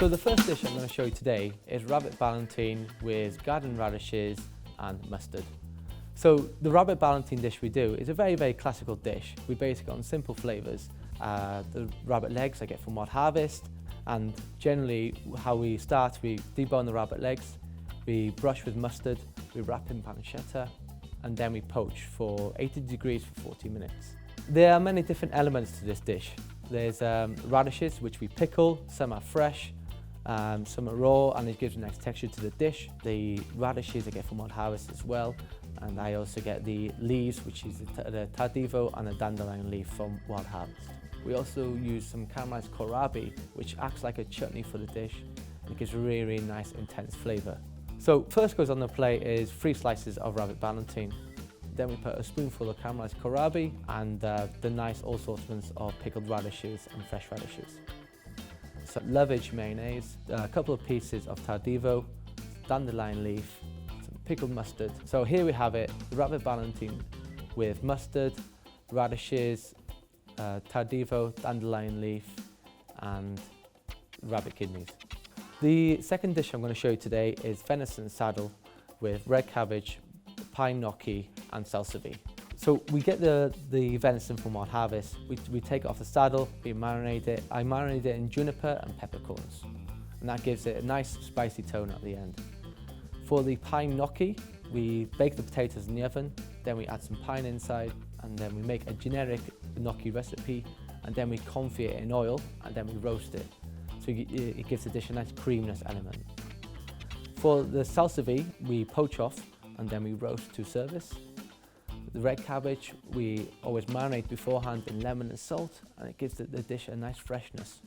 So the first dish I'm going to show you today is rabbit Valentin with garden radishes and mustard. So the rabbit Valentin dish we do is a very classical dish. We base it on simple flavours. The rabbit legs I get from Wild Harvest, and generally how we start, we debone the rabbit legs, we brush with mustard, we wrap in pancetta, and then we poach for 80 degrees for 40 minutes. There are many different elements to this dish. There's radishes, which we pickle. Some are fresh, some are raw, and it gives a nice texture to the dish. The radishes I get from Wild Harvest as well, and I also get the leaves, which is the tardivo and a dandelion leaf from Wild Harvest. We also use some caramelized kohlrabi, which acts like a chutney for the dish, and it gives a really nice intense flavour. So first goes on the plate is 3 slices of rabbit Valentin. Then we put a spoonful of caramelized kohlrabi and the nice assortments of pickled radishes and fresh radishes. So lovage mayonnaise, a couple of pieces of tardivo, dandelion leaf, some pickled mustard. So here we have it, the rabbit Valentin with mustard, radishes, tardivo, dandelion leaf and rabbit kidneys. The second dish I'm going to show you today is venison saddle with red cabbage, pine gnocchi and salsify. So we get the venison from Wild Harvest, we take it off the saddle, we marinate it. I marinate it in juniper and peppercorns, and that gives it a nice spicy tone at the end. For the pine gnocchi, we bake the potatoes in the oven, then we add some pine inside, and then we make a generic gnocchi recipe, and then we confit it in oil, and then we roast it. So it gives the dish a nice creaminess element. For the salsify, we poach off, and then we roast to service. The red cabbage, we always marinate beforehand in lemon and salt, and it gives the dish a nice freshness.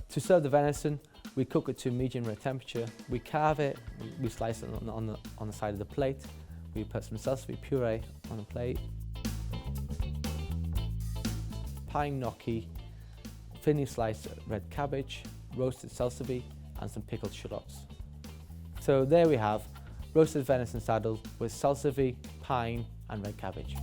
To serve the venison, we cook it to medium rare temperature. We carve it, we slice it on the side of the plate. We put some salsify puree on the plate. Pine gnocchi, thinly sliced red cabbage, roasted salsify, and some pickled shallots. So there we have roasted venison saddle with salsify, pine and red cabbage.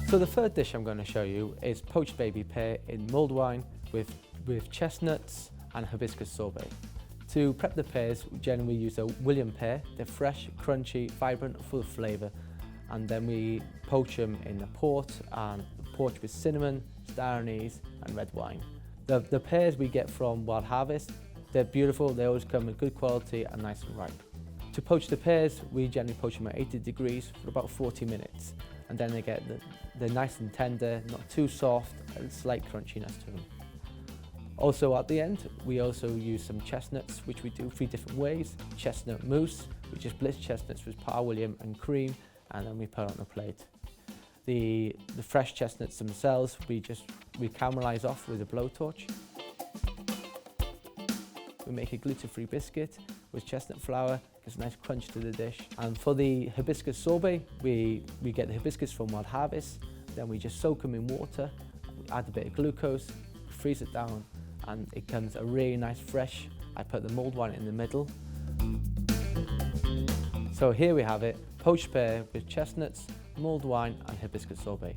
So the third dish I'm going to show you is poached baby pear in mulled wine with chestnuts and hibiscus sorbet. To prep the pears, we generally use a William pear. They're fresh, crunchy, vibrant, full of flavour, and then we poach them in a port and poach with cinnamon, star anise and red wine. The pears we get from Wild Harvest, they're beautiful, they always come in good quality and nice and ripe. To poach the pears, we generally poach them at 80 degrees for about 40 minutes, and then they're nice and tender, not too soft, and slight crunchiness to them. Also at the end, we also use some chestnuts, which we do 3 different ways. Chestnut mousse, which is blitzed chestnuts with Par William and cream, and then we put it on a plate. The fresh chestnuts themselves, we caramelize off with a blowtorch. We make a gluten-free biscuit with chestnut flour, gives a nice crunch to the dish. And for the hibiscus sorbet, we get the hibiscus from Wild Harvest, then we just soak them in water, add a bit of glucose, freeze it down, and it comes a really nice fresh. I put the mulled wine in the middle. So here we have it, poached pear with chestnuts, mulled wine and hibiscus sorbet.